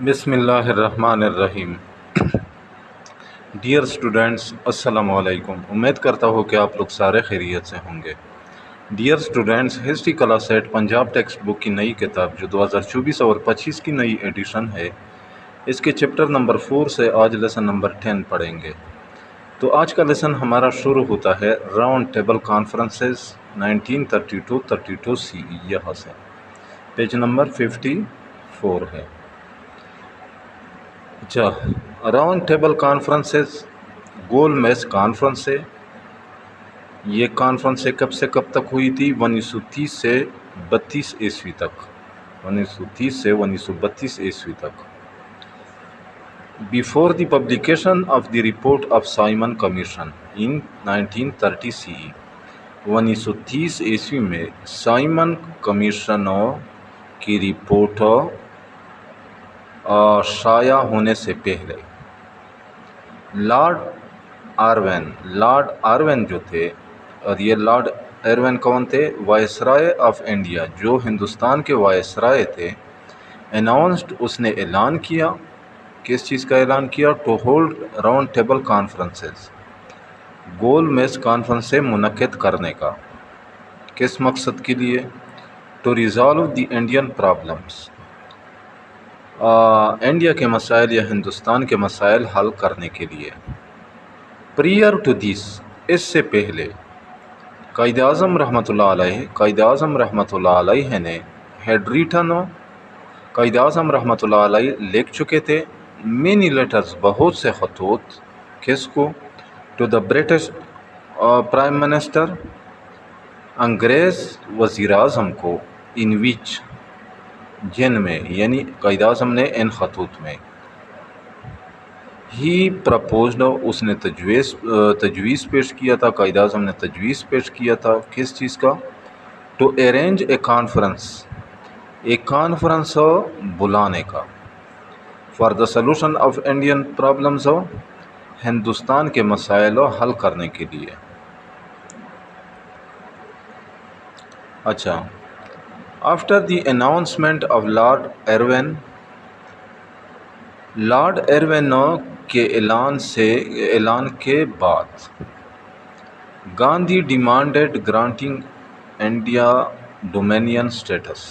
بسم اللہ الرحمن الرحیم۔ ڈیئر اسٹوڈینٹس، السلام علیکم۔ امید کرتا ہوں کہ آپ لوگ سارے خیریت سے ہوں گے۔ Dear students, history class set Punjab textbook کی نئی کتاب جو 2024 اور 25 کی نئی ایڈیشن ہے، اس کے چیپٹر نمبر 4 سے آج لیسن نمبر 10 پڑھیں گے۔ تو آج کا لیسن ہمارا شروع ہوتا ہے راؤنڈ ٹیبل کانفرنسز 1932 CE، یہاں سے پیج نمبر 54 ہے۔ اچھا، راؤنڈ ٹیبل کانفرنسز گول میز کانفرنس ہے۔ یہ کانفرنس کب سے کب تک ہوئی تھی؟ 1930 سے 32 عیسوی تک، 1930 سے 1932 عیسوی تک۔ Before the publication of the report of Simon commission in 1930 CE، 1930 عیسوی میں سائمن کمیشنوں کی رپورٹ شائع ہونے سے پہلے لارڈ آروین جو تھے، اور یہ لارڈ آروین کون تھے؟ وائسرائے آف انڈیا، جو ہندوستان کے وائسرائے تھے۔ اناؤنسڈ، اس نے اعلان کیا، کس چیز کا اعلان کیا؟ To hold round table conferences, گول میز کانفرنس سے منعقد کرنے کا۔ کس مقصد کے لیے؟ To resolve the Indian problems, India کے مسائل یا ہندوستان کے مسائل حل کرنے کے لیے۔ پریئر ٹو دیس، اس سے پہلے قائد اعظم رحمۃ اللہ علیہ نے ہیڈ ریٹن، قائد اعظم رحمۃ اللہ علیہ لکھ چکے تھے، مینی لیٹرز، بہت سے خطوط، کس کو؟ To the British prime minister, انگریز وزیر اعظم کو، ان وچ، جن میں، یعنی قائد اعظم نے ان خطوط میں، ہی پرپوزڈ، اس نے تجویز پیش کیا تھا، قائد اعظم نے تجویز پیش کیا تھا، کس چیز کا؟ ٹو ارینج اے کانفرنس، ایک کانفرنس بلانے کا، for the solution of Indian problems, Hindustan کے مسائل حل کرنے کے لیے۔ اچھا، after the announcement of Lord Irwin کے اعلان کے بعد، Gandhi demanded granting India dominion status,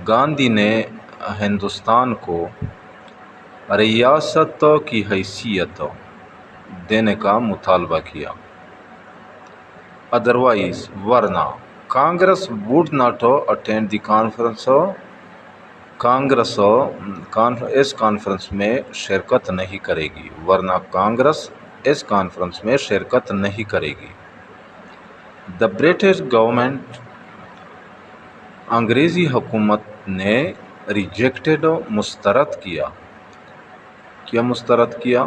Gandhi نے ہندوستان کو ریاست کی حیثیت دینے کا مطالبہ کیا۔ ادروائز، ورنہ، Congress would not attend the conference, Congress اس کانفرنس میں شرکت نہیں کرے گی، ورنہ کانگریس اس کانفرنس میں شرکت نہیں کرے گی۔ دا برٹش گورنمنٹ، انگریزی حکومت نے ریجیکٹڈ، مسترد کیا، کیا مسترد کیا؟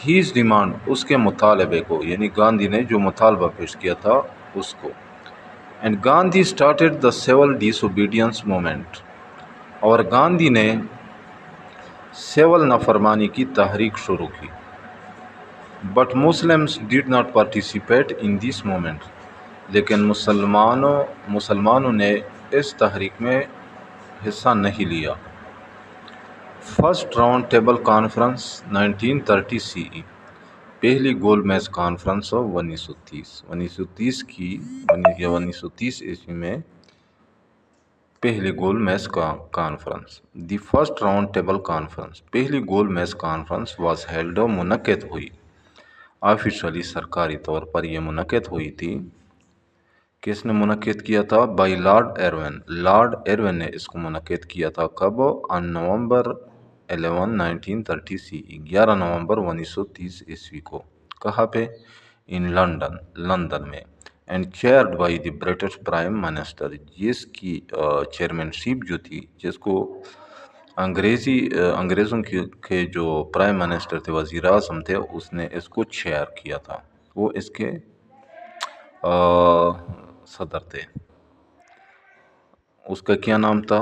ہیز ڈیمانڈ، اس کے مطالبے کو، یعنی گاندھی نے جو مطالبہ پیش کیا تھا اس کو۔ And Gandhi started the civil disobedience movement, اور گاندھی نے سول نافرمانی کی تحریک شروع کی۔ But Muslims did not participate in this movement, لیکن مسلمانوں نے اس تحریک میں حصہ نہیں لیا۔ First round table conference 1930 CE، پہلی گول میز کانفرنس 1930 کی، 1930 عیسوی میں پہلی گول میز conference. The first round table conference, پہلی گول میز کانفرنس واز ہیلڈ، منعقد ہوئی، آفیشلی، سرکاری طور پر یہ منعقد ہوئی تھی۔ کس نے منعقد کیا تھا؟ بائی لارڈ ایروین، لارڈ ایروین نے اس کو منعقد کیا تھا۔ کب؟ آن نومبر 11 1930 CE، 11 نومبر 1930 عیسوی کو۔ کہاں پہ؟ ان لندن میں۔ And chaired by the British prime minister, جس کی چیئرمین شپ جو تھی، جس کو انگریزوں کے جو پرائم منسٹر تھے، وزیر اعظم تھے، اس نے اس کو چیئر کیا تھا، وہ اس کے صدر تھے۔ اس کا کیا نام تھا؟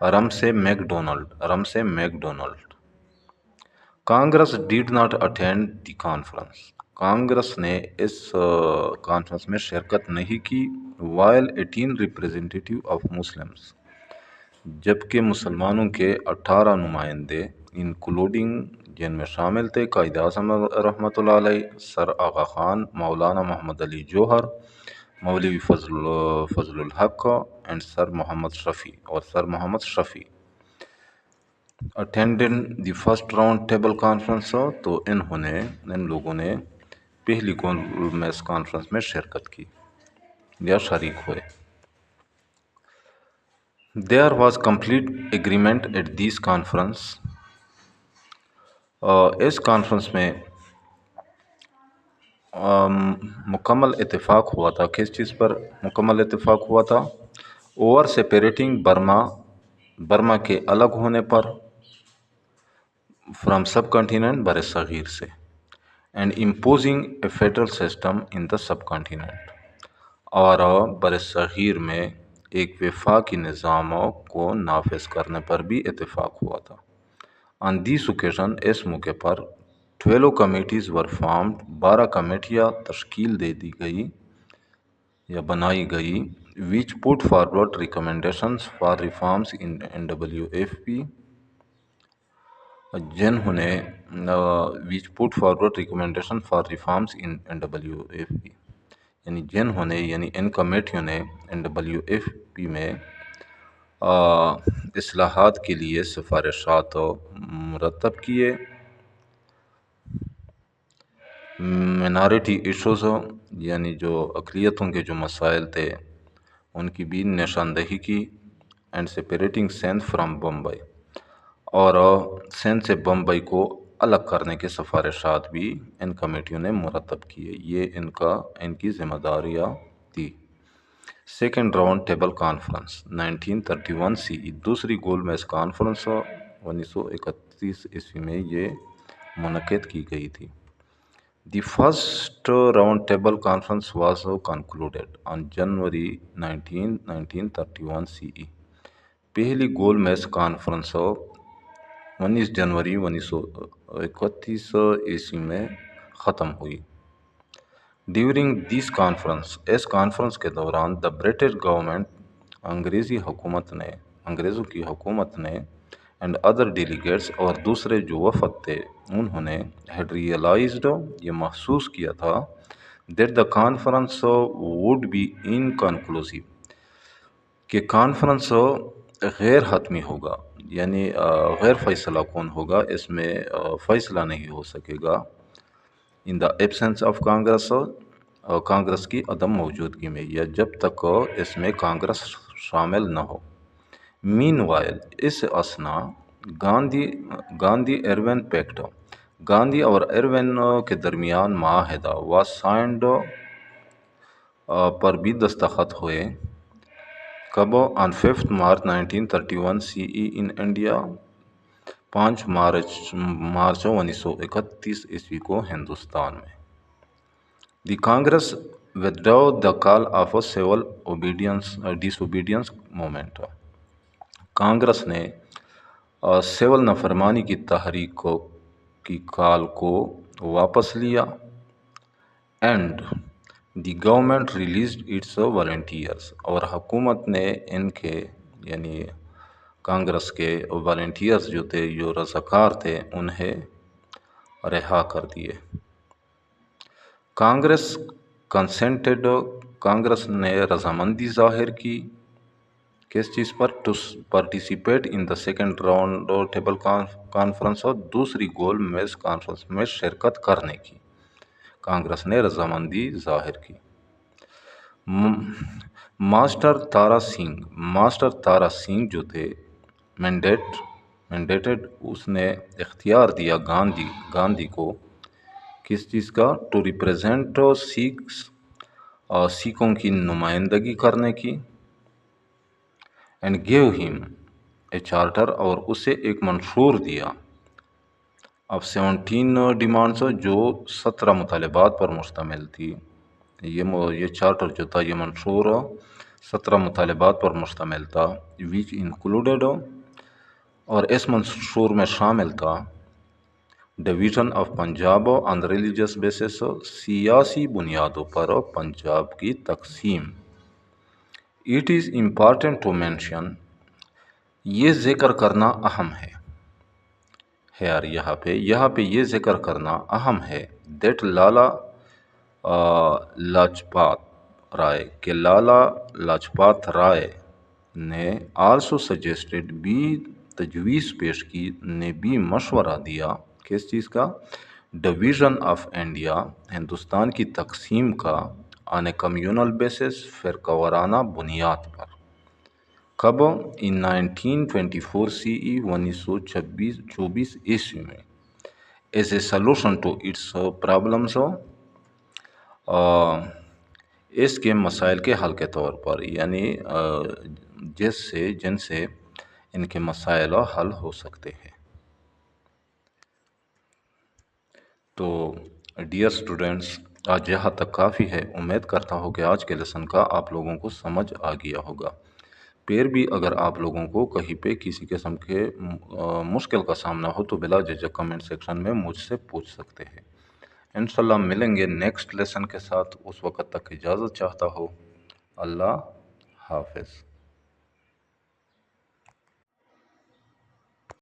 Ramsay MacDonald. Congress did not attend the conference, Congress نے اس کانفرنس میں شرکت نہیں کی۔ وائل 18 ریپریزنٹیٹیو آف مسلمس، جبکہ مسلمانوں کے 18 نمائندے انکلوڈنگ جن میں شامل تھے قائد اعظم رحمۃ اللہ علیہ، سر آغا خان، مولانا محمد علی جوہر، مولوی فضل الحق and sir Muhammad Shafi attending the first round table conference. تو ان لوگوں نے پہلی گول میز کانفرنس میں شرکت کی یا شریک ہوئے. There was complete agreement at this conference. اس کانفرنس میں مکمل اتفاق ہوا تھا. کس چیز پر مکمل اتفاق ہوا تھا؟ اوور سیپریٹنگ برما کے الگ ہونے پر فرام سب کنٹیننٹ بر صغیر سے، and imposing a federal system in the subcontinent, اور بر صغیر میں ایک وفاقی نظام کو نافذ کرنے پر بھی اتفاق ہوا تھا. آن دیس اوکیزن، اس موقع پر 12 کمیٹیز ور فارمڈ، 12 کمیٹیاں تشکیل دے دی گئی یا بنائی گئی، which put forward recommendations for reforms in NWFP، جنہوں نے which put forward recommendation for reforms in NWFP، یعنی ان کمیٹیوں نے NWFP میں اصلاحات کے لیے سفارشات مرتب کیے. مینارٹی ایشوز، یعنی جو اقلیتوں کے جو مسائل تھے ان کی بھی نشاندہی کی. And separating Sindh from Bombay, اور سندھ سے بمبئی کو الگ کرنے کے سفارشات بھی ان کمیٹیوں نے مرتب کیے. یہ ان کی ذمہ داریاں تھی. Second round table conference 1931 CE، دوسری گول میز کانفرنس 1931 عیسوی میں یہ منعقد کی گئی تھی. The first round table conference was concluded on January 1931 CE. پہلی گول میز کانفرنس 19 جنوری 1931 عیسوی میں ختم ہوئی. ڈیورنگ دیس کانفرنس، اس کانفرنس کے دوران دا برٹش گورنمنٹ، انگریزوں کی حکومت نے اینڈ ادر ڈیلیگیٹس، اور دوسرے جو وفد تھے انہوں نے ہیڈ ریئلائزڈ، یہ محسوس کیا تھا، that the conference would be inconclusive, کہ کانفرنس غیر حتمی ہوگا، یعنی غیر فیصلہ کن ہوگا، اس میں فیصلہ نہیں ہو سکے گا. In the absence of Congress, Congress کی عدم موجودگی میں، یا جب تک اس میں کانگریس شامل نہ ہو. مین وائل، اس اسنا گاندھی ایروین پیکٹ، گاندھی اور ایروین کے درمیان معاہدہ واز سائنڈ، پر بھی دستخط ہوئے. کب؟ آن 5 March 1931 CE in India, 5 March 1931 عیسوی کو ہندوستان میں. دی Congress withdrew the call of a civil disobedience movement، Congress نے سول نافرمانی کی تحریک کی کال کو واپس لیا. And the government released its volunteers, اور حکومت نے ان کے، یعنی کانگریس کے والنٹیئرز جو تھے، جو رضاکار تھے، انہیں رہا کر دیے. کانگریس کنسنٹڈ، کانگریس نے رضامندی ظاہر کی کس چیز پر؟ To participate in the second round table conference, اور دوسری گول میز کانفرنس میں شرکت کرنے کی کانگریس نے رضامندی ظاہر کی. ماسٹر تارا سنگھ جو تھے مینڈیٹڈ، اس نے اختیار دیا گاندھی کو کس چیز کا؟ ٹو ریپریزینٹ سکھوں کی نمائندگی کرنے کی. And give him a charter, اور اسے ایک منشور دیا، اب 17 ڈیمانڈس، جو 17 مطالبات پر مشتمل تھی. یہ چارٹر جو تھا، یہ منشور 17 مطالبات پر مشتمل تھا. ویچ انکلوڈیڈ، اور اس منشور میں شامل تھا division of Punjab on religious basis, سیاسی بنیادوں پر پنجاب کی تقسیم. It is important to mention یہ ذکر کرنا اہم ہے یار، یہاں پہ یہ ذکر کرنا اہم ہے دیٹ لالا لاجپات رائے کہ لالا لاجپات رائے نے آلسو سجیسٹڈ بھی تجویز پیش کی، نے بھی مشورہ دیا کس چیز کا؟ ڈویژن آف انڈیا، ہندوستان کی تقسیم کا، آن اے کمیونل بیسس، فرقہ وارانہ بنیاد پر۔ کب؟ ان 1924 سی ای، 1924 عیسوی میں۔ As a solution to its problems, اس کے مسائل کے حل کے طور پر، یعنی جن سے ان کے مسائل حل ہو سکتے ہیں۔ تو ڈیئر اسٹوڈنٹس، آج یہاں تک کافی ہے۔ امید کرتا ہوں کہ آج کے لیسن کا آپ لوگوں کو سمجھ آ گیا ہوگا۔ پھر بھی اگر آپ لوگوں کو کہیں پہ کسی قسم کے مشکل کا سامنا ہو تو بلا جھجک کمنٹ سیکشن میں مجھ سے پوچھ سکتے ہیں۔ انشاءاللہ ملیں گے نیکسٹ لیسن کے ساتھ، اس وقت تک اجازت چاہتا ہوں۔ اللہ حافظ۔